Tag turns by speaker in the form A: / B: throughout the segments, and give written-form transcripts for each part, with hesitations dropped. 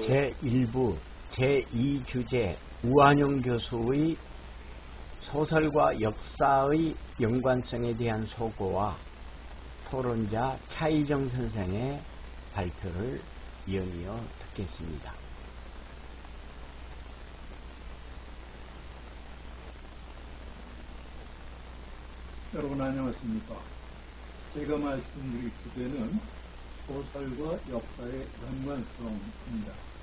A: 제1부 제2주제 우한용 교수의 소설과 역사의 연관성에 대한 소고와 토론자 차이정 선생의 발표를 이어이어 듣겠습니다.
B: 여러분 안녕하십니까? 제가 말씀드릴 주제는 소설과 역사의 연관성입니다.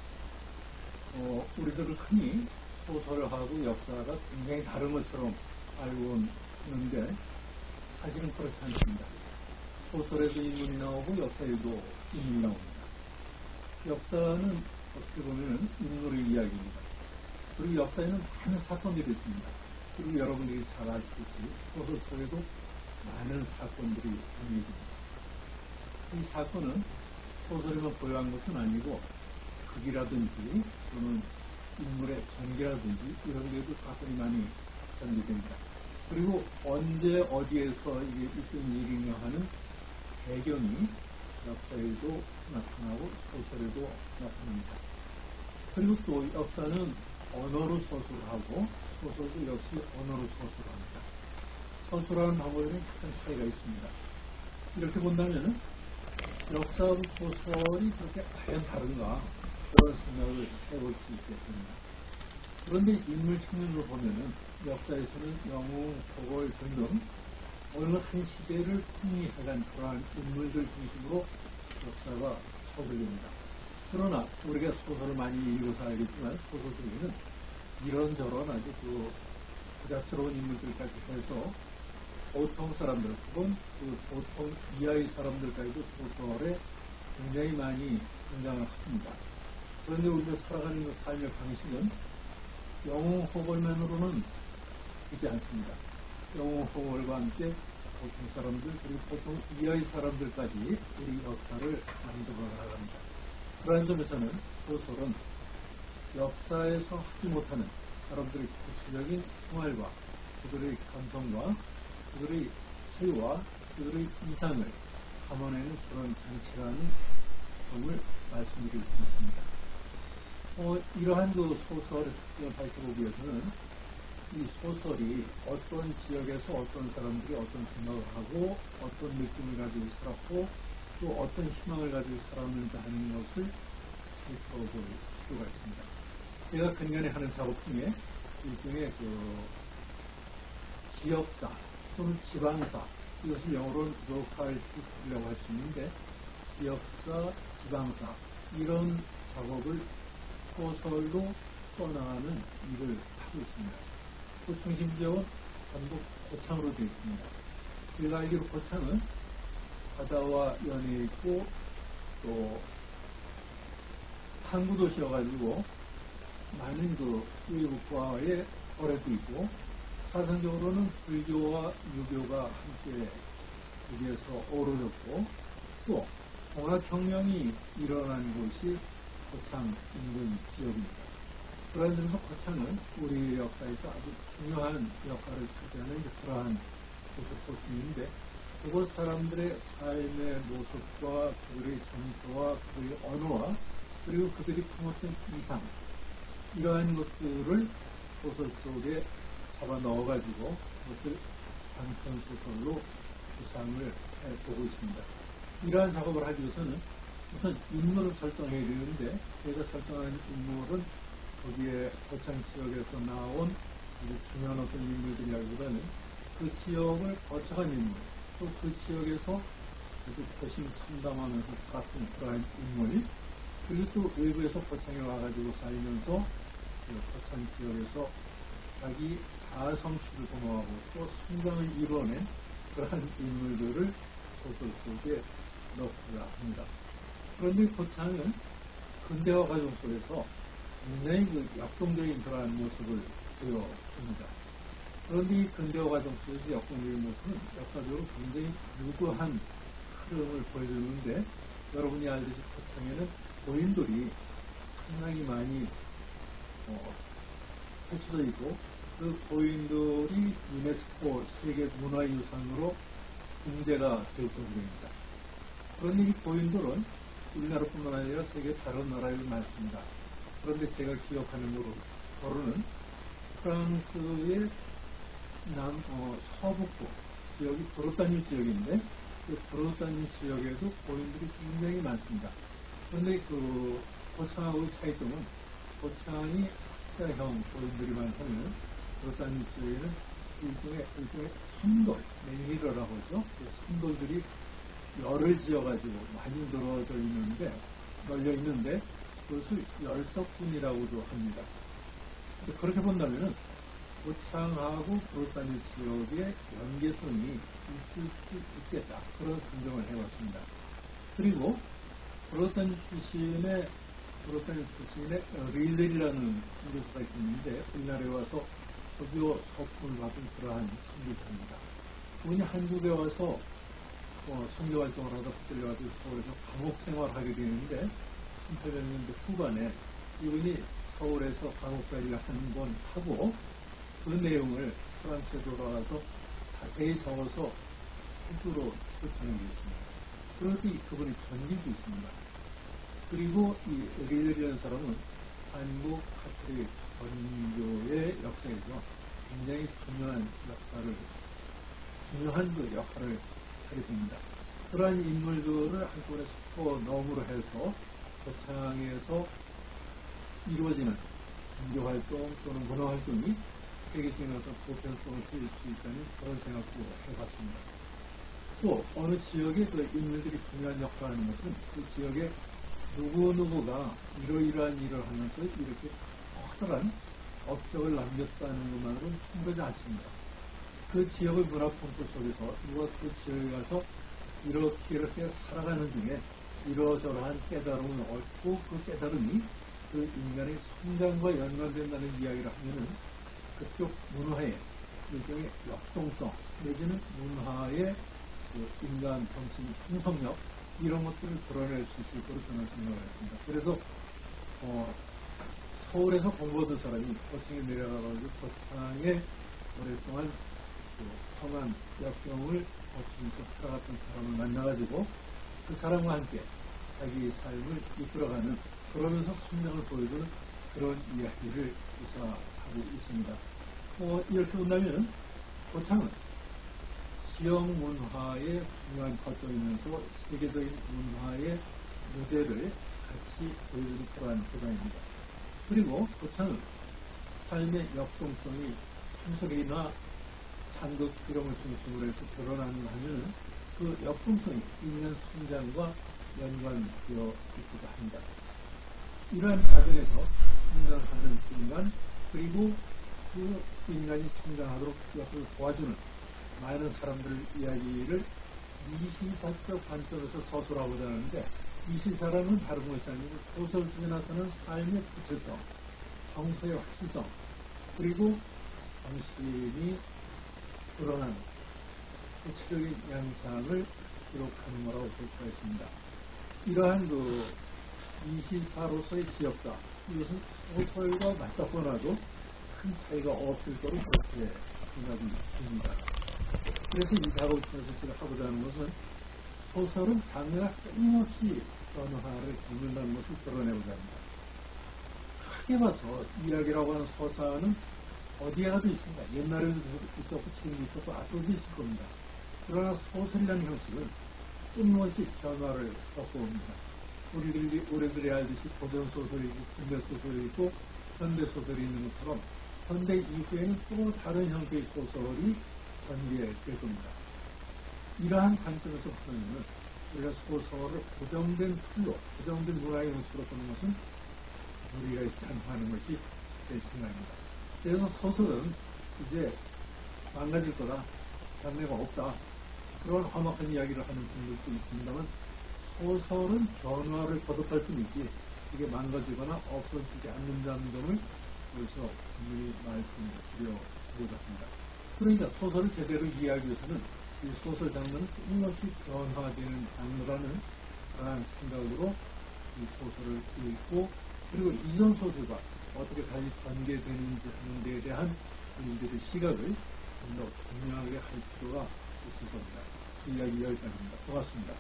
B: 우리들은 흔히 소설하고 역사가 굉장히 다른 것처럼 알고 있는데 사실은 그렇지 않습니다. 소설에도 인물이 나오고 역사에도 인물이 나옵니다. 역사는 어떻게 보면 인물의 이야기입니다. 그리고 역사에는 많은 사건들이 있습니다. 그리고 여러분들이 잘 아시듯이 소설 속에도 많은 사건들이 담겨집니다. 이 사건은 소설에만 고유한 것은 아니고 극이라든지 또는 인물의 전기라든지 이런 데도 사건이 많이 전개됩니다. 그리고 언제 어디에서 이게 있던 일이냐 하는 배경이 역사에도 나타나고 소설에도 나타납니다. 그리고 또 역사는 언어로 소설하고 소설도 역시 언어로 소설합니다. 소설하는 방법에는 약간 차이가 있습니다. 이렇게 본다면 역사하고 소설이 그렇게 과연 다른가 그런 생각을 해볼 수 있겠습니다. 그런데 인물 측면으로 보면은 역사에서는 영웅, 포골 등등 어느 한 시대를 풍미해간 그러한 인물들 중심으로 역사가 소설입니다. 그러나 우리가 소설을 많이 읽어서 알겠지만 소설 속에는 이런저런 아주 부자스러운 인물들까지 해서 보통 사람들 혹은 보통 이하의 사람들까지도 소설에 굉장히 많이 등장을 합니다. 그런데 우리가 살아가는 삶의 방식은 영웅 호걸만으로는 되지 않습니다. 영웅 호걸과 함께 보통 사람들 그리고 보통 이하의 사람들까지 우리 역사를 만들어 나갑니다. 그러한 점에서는 소설은 역사에서 하지 못하는 사람들의 구체적인 생활과 그들의 감성과 그들의 체와 그들의 이상을 담아내는 그런 장치라는 점을 말씀드릴 수 있습니다. 이러한 소설을 밝혀보기 위해서는 이 소설이 어떤 지역에서 어떤 사람들이 어떤 생각을 하고 어떤 느낌을 가지고 살았고 또 어떤 희망을 가지고 살았는지 하는 것을 살펴볼 필요가 있습니다. 제가 근간에 하는 작업 중에 일종의 지역사 또는 지방사 이것을 영어로는 local history라고 할 수 있는데 지역사, 지방사 이런 작업을 소설로 써나가는 일을 하고 있습니다. 그 중심 지역은 전부 고창으로 되어 있습니다. 제가 알기로 고창은 바다와 연해 있고 또 항구 도시여가지고 많은 외국과의 거래도 있고 사상적으로는 불교와 유교가 함께 여기에서 어우러졌고 또 공학혁명이 일어난 곳이 고창 인근 지역입니다. 그런 점에서 고창은 우리 역사에서 아주 중요한 역할을 차지하는 그러한 곳을 볼 수 있는데 그곳 사람들의 삶의 모습과 그들의 정서와 그들의 언어와 그리고 그들이 품었던 이상 이러한 것들을 소설 속에 잡아 넣어가지고 그것을 장편 소설로 구상을 해보고 있습니다. 이러한 작업을 하기 위해서는 우선 인물을 설정해야 되는데 제가 설정한 인물은 거기에 고창 지역에서 나온 아주 중요한 어떤 인물들이라기보다는 그 지역을 거쳐간 인물 또 그 지역에서 아주 고심참담하면서 살았던 그러한 인물 그리고 또 외부에서 고창에 와가지고 살면서 고창 지역에서 자기 자아 성취를 도모하고 또 성장을 이루어낸 그러한 인물들을 소설 속에 넣고자 합니다. 그런데 고창은 근대화 과정 속에서 굉장히 역동적인 그러한 모습을 보여줍니다. 그런데 이 근대화 과정 속에서 역동적인 모습은 역사적으로 굉장히 유구한 흐름을 보여주는데 여러분이 알듯이 고창에는 고인돌이 상당히 많이 펼쳐져 있고 그 고인돌이 유네스코 세계문화유산으로 등재가 될 정도입니다. 그런데 이 고인돌은 우리나라뿐만 아니라 세계 다른 나라에도 많습니다. 그런데 제가 기억하는 거로는 프랑스의 서북부 지역이 브르타뉴 지역인데 그 브르타뉴 지역에도 고인들이 굉장히 많습니다. 그런데 그 고창하고의 차이점은 고창이 학자형 고인들이만 하면 브르타뉴 지역에는 일종의 섬돌, 맹리러라고 하죠. 그 섬돌들이 열을 지어가지고 많이 널려 있는데 그것을 열석군이라고도 합니다. 그렇게 본다면은 고창하고 브르타뉴 지역의 연계성이 있을 수 있겠다. 그런 선정을 해봤습니다. 그리고 브르타뉴 출신의 릴렐이라는 선교사가 있는데 우리나라에 와서 설교 서품을 받은 그러한 선교사입니다. 그분이 한국에 와서 선교 활동을 하다 붙들려가지고 서울에서 감옥 생활을 하게 되는데 1800년대 후반에 이분이 서울에서 감옥살이를 한 번 하고 그 내용을 프랑스에 돌아가서 자세히 적어서 책으로 출판하게 되었습니다. 그런데 그분의 전기도 있습니다. 그리고 이 릴렐이라는 사람은 한국 카톨릭 전교의 역사에서 굉장히 중요한 역할을 하게 됩니다. 그러한 인물들을 한꺼번에 섞어넣음으로 해서 고창에서 이루어지는 종교활동 또는 문화활동이 세계적인 어떤 보편성을 띄울 수 있다는 그런 생각도 해봤습니다. 또 어느 지역에 그 인물들이 중요한 역할을 하는 것은 그 지역에 누구누구가 이러이러한 일을 하면서 이렇게 커다란 업적을 남겼다는 것만으로는 충분하지 않습니다. 그 지역의 문화풍토 속에서 누가 그 지역에 가서 이렇게 살아가는 중에 이러저러한 깨달음을 얻고 그 깨달음이 그 인간의 성장과 연관된다는 이야기를 하면은 그쪽 문화의 일종의 역동성 내지는 문화의 그 인간 정신 형성력 이런 것들을 드러낼 수 있을 거로 저는 생각을 했습니다. 그래서 서울에서 공부하던 사람이 고창에 내려가가지고 고창에 오랫동안 그 성한 역경을 거치면서 살아갔던 사람을 만나가지고 그 사람과 함께 자기 삶을 이끌어가는 그러면서 성장을 보여주는 그런 이야기를 구사하고 있습니다. 이렇게 본다면 고창은 지역 문화의 중요한 거점이면서 세계적인 문화의 무대를 같이 보여주는 그러한 대상입니다. 그리고 고창은 삶의 역동성이 풍속이나 상극 이런 것을 중심으로 해서 드러난다 하면 그 역동성이 인간 성장과 연관되어 있기도 합니다. 이러한 과정에서 성장하는 인간 그리고 그 인간이 성장하도록 옆을 도와주는 많은 사람들 이야기를 미시사적 관점에서 서술하고자 하는데 미시사라는 다른 것이 아니고 소설 중에 나타나는 삶의 구체성, 정서의 확실성 그리고 정신이 드러나는 구체적인 양상을 기록하는 거라고 볼 수가 있습니다. 이러한 그 미시사로서의 지역사 이것은 소설과 맞닥거나도 큰 차이가 없을 거로 그렇게 생각이 듭니다. 그래서 이 작업을 통해서 제가 하고자 하는 것은 소설은 장르가 끊임없이 변화를 겪는다는 것을 드러내고자 합니다. 크게 봐서 이야기라고 하는 서사는 어디에 가도 있습니다. 옛날에도 있었고 지금도 있었고 앞으로도 있을 겁니다. 그러나 소설이라는 형식은 끊임없이 변화를 겪어옵니다. 우리들이 알듯이 고전소설이 있고 근대소설이 있고 현대소설이 있는 것처럼 현대 이후에는 또 다른 형태의 소설이 전개될 겁니다. 이러한 관점에서 보면 우리가 소설을 고정된 틀로, 고정된 문화의 형식으로 보는 것은 무리가 있지 않고 하는 것이 제 생각입니다. 그래서 소설은 이제 망가질 거다, 장래가 없다, 그런 험악한 이야기를 하는 분들도 있습니다만 소설은 변화를 거듭할 수 있지 이게 망가지거나 없어지지 않는다는 점을 여기서 분명히 말씀드려보고자 합니다. 그러니까 소설을 제대로 이해하기 위해서는 이 소설 장르는 끊임없이 변화되는 장르라는 그러한 생각으로 이 소설을 읽고 그리고 이전 소설과 어떻게 다시 전개되는지 하는 데에 대한 우리들의 시각을 좀 더 분명하게 할 필요가 있을 겁니다. 이 이야기 여기까지입니다. 고맙습니다.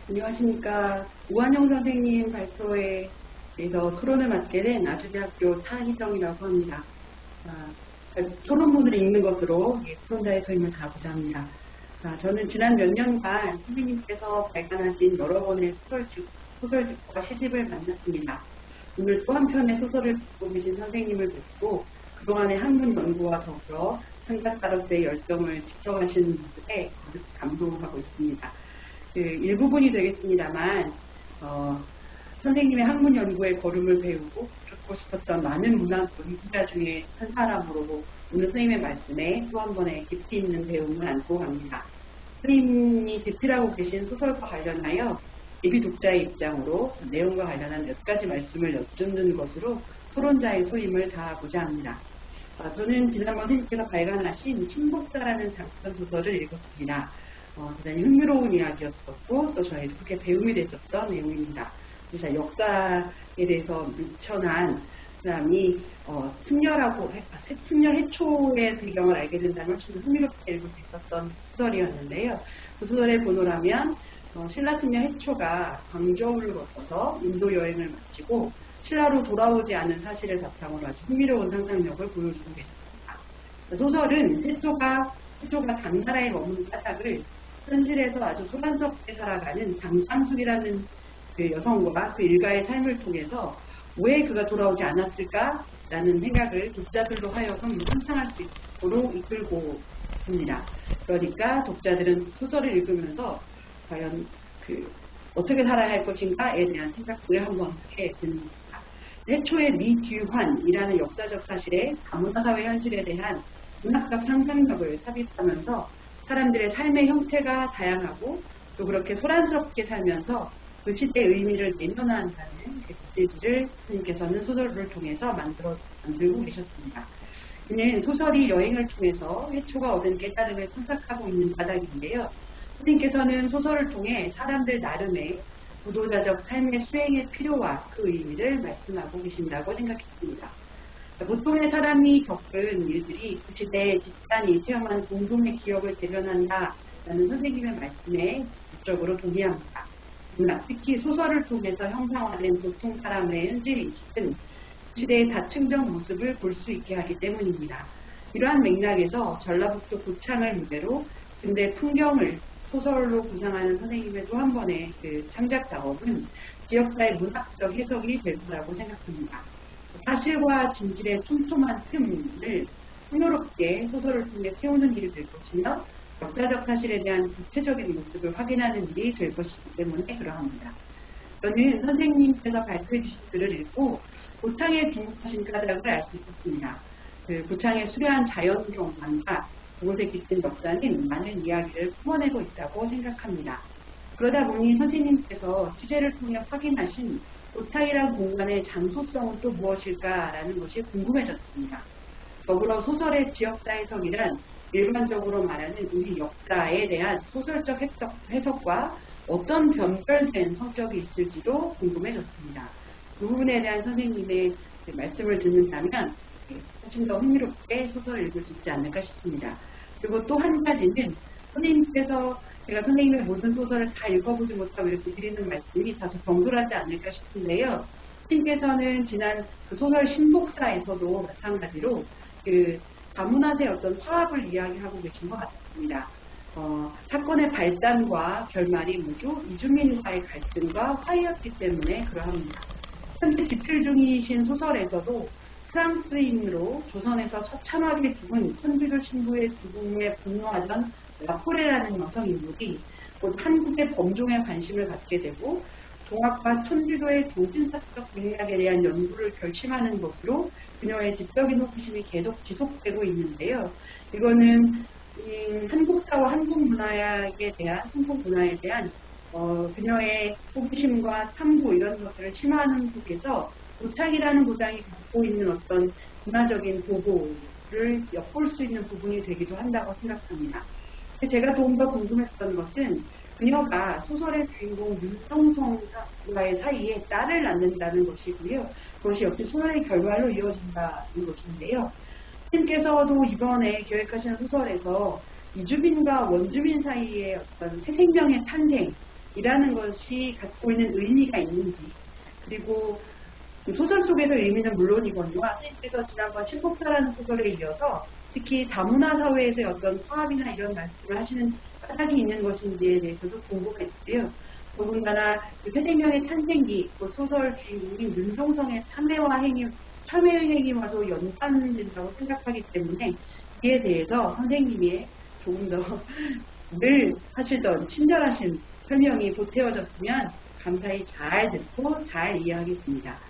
C: 안녕하십니까. 우한영 선생님 발표에 대해서 토론을 맡게 된 아주대학교 타희정이라고 합니다. 토론문을 읽는 것으로 토론자의 소임을 다하고자 합니다. 저는 지난 몇 년간 선생님께서 발간하신 여러 권의 소설집과 시집을 만났습니다. 오늘 또 한 편의 소설을 듣고 계신 선생님을 뵙고 그동안의 학문 연구와 더불어 창작가로서의 열정을 지켜가시는 모습에 감동하고 있습니다. 일부분이 되겠습니다만 선생님의 학문 연구의 걸음을 배우고 듣고 싶었던 많은 문학 연구자 중에 한 사람으로 오늘 선생님의 말씀에 또 한 번의 깊이 있는 배움을 안고 갑니다. 선생님이 집필하고 계신 소설과 관련하여 예비 독자의 입장으로 내용과 관련한 몇 가지 말씀을 여쭙는 것으로 토론자의 소임을 다하고자 합니다. 저는 지난번 선생님께서 발간하신 신복사라는 장편 소설을 읽었습니다. 대단히 흥미로운 이야기였었고 또 저에게 크게 배움이 되셨던 내용입니다. 그래서 역사에 대해서 미천한 사람이 승려 해초의 배경을 알게 된다면 좀 흥미롭게 읽을 수 있었던 소설이었는데요. 그 소설의 본호라면 신라 승려 해초가 광저우를 거쳐서 인도 여행을 마치고 신라로 돌아오지 않은 사실을 바탕으로 아주 흥미로운 상상력을 보여주고 계셨습니다. 소설은 해초가 당나라에 머문 까닭을 현실에서 아주 소란스럽게 살아가는 장상숙이라는 그 여성과 그 일가의 삶을 통해서 왜 그가 돌아오지 않았을까라는 생각을 독자들로 하여금 상상할 수 있도록 이끌고 있습니다. 그러니까 독자들은 소설을 읽으면서 과연 어떻게 살아야 할 것인가에 대한 생각들을 한번 하게 됩니다. 해초의 미규환이라는 역사적 사실에 다문화사회 현실에 대한 문학적 상상력을 삽입하면서 사람들의 삶의 형태가 다양하고 또 그렇게 소란스럽게 살면서 그 시대의 의미를 내면화한다는 메시지를 선생님께서는 소설을 통해서 만들고 계셨습니다. 이는 소설이 여행을 통해서 해초가 얻은 깨달음을 탐색하고 있는 바닥인데요. 선생님께서는 소설을 통해 사람들 나름의 구도자적 삶의 수행의 필요와 그 의미를 말씀하고 계신다고 생각했습니다. 보통의 사람이 겪은 일들이 그 시대의 집단이 체험한 공동의 기억을 대변한다라는 선생님의 말씀에 적극적으로 동의합니다. 특히 소설을 통해서 형상화된 보통 사람의 현실인식은 시대의 다층적 모습을 볼 수 있게 하기 때문입니다. 이러한 맥락에서 전라북도 고창을 무대로 근대 풍경을 소설로 구상하는 선생님의 또 한 번의 그 창작 작업은 지역사의 문학적 해석이 될 거라고 생각합니다. 사실과 진실의 촘촘한 틈을 풍요롭게 소설을 통해 세우는 일이 될 것이며 역사적 사실에 대한 구체적인 모습을 확인하는 일이 될 것이기 때문에 그러합니다. 저는 선생님께서 발표해 주신 글을 읽고 고창에 등록하신 까닭을 알 수 있었습니다. 고창의 수려한 자연경관과 그곳에 깃든 역사는 많은 이야기를 품어내고 있다고 생각합니다. 그러다 보니 선생님께서 취재를 통해 확인하신 고창이란 공간의 장소성은 또 무엇일까라는 것이 궁금해졌습니다. 더불어 소설의 지역사 해석이란 일반적으로 말하는 우리 역사에 대한 소설적 해석과 어떤 변별된 성격이 있을지도 궁금해졌습니다. 그 부분에 대한 선생님의 말씀을 듣는다면 훨씬 더 흥미롭게 소설을 읽을 수 있지 않을까 싶습니다. 그리고 또 한 가지는 선생님께서 제가 선생님의 모든 소설을 다 읽어보지 못하고 이렇게 드리는 말씀이 다소 경솔하지 않을까 싶은데요. 선생님께서는 지난 그 소설 신복사에서도 마찬가지로 그 다문화의 어떤 화합을 이야기하고 계신 것 같습니다. 사건의 발단과 결말이 모두 이주민과의 갈등과 화해였기 때문에 그러합니다. 현재 집필 중이신 소설에서도 프랑스인으로 조선에서 처참하게 죽은 천주교 신부의 죽음에 분노하던 라포레라는 여성 인물이 곧 한국의 범종에 관심을 갖게 되고 동학과 천주교의 정신사적 맥락에 대한 연구를 결심하는 것으로 그녀의 지적인 호기심이 계속 지속되고 있는데요. 이거는 한국사와 한국문화에 대한 그녀의 호기심과 탐구 이런 것들을 심화하는 속에서 고창이라는 고장이 갖고 있는 어떤 문화적인 보고를 엿볼 수 있는 부분이 되기도 한다고 생각합니다. 제가 조금 더 궁금했던 것은 그녀가 소설의 주인공 윤성성과의 사이에 딸을 낳는다는 것이고요. 그것이 역시 소설의 결말로 이어진다는 것인데요. 선생님께서도 이번에 기획하시는 소설에서 이주민과 원주민 사이의 어떤 새 생명의 탄생, 이라는 것이 갖고 있는 의미가 있는지, 그리고 소설 속에서 의미는 물론이거니와 선생님께서 지난번 친복사라는 소설에 이어서 특히 다문화 사회에서의 어떤 화합이나 이런 말씀을 하시는 까닭이 있는 것인지에 대해서도 궁금했고요. 더군다나 그 새 생명의 탄생기, 그 소설 주인공인 윤종성의 참회 행위와도 연관된다고 생각하기 때문에 이에 대해서 선생님의 조금 더 늘 하시던 친절하신 설명이 보태어졌으면 감사히 잘 듣고 잘 이해하겠습니다.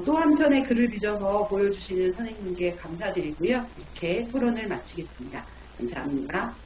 C: 또 한편의 글을 빚어서 보여주시는 선생님께 감사드리고요. 이렇게 토론을 마치겠습니다. 감사합니다.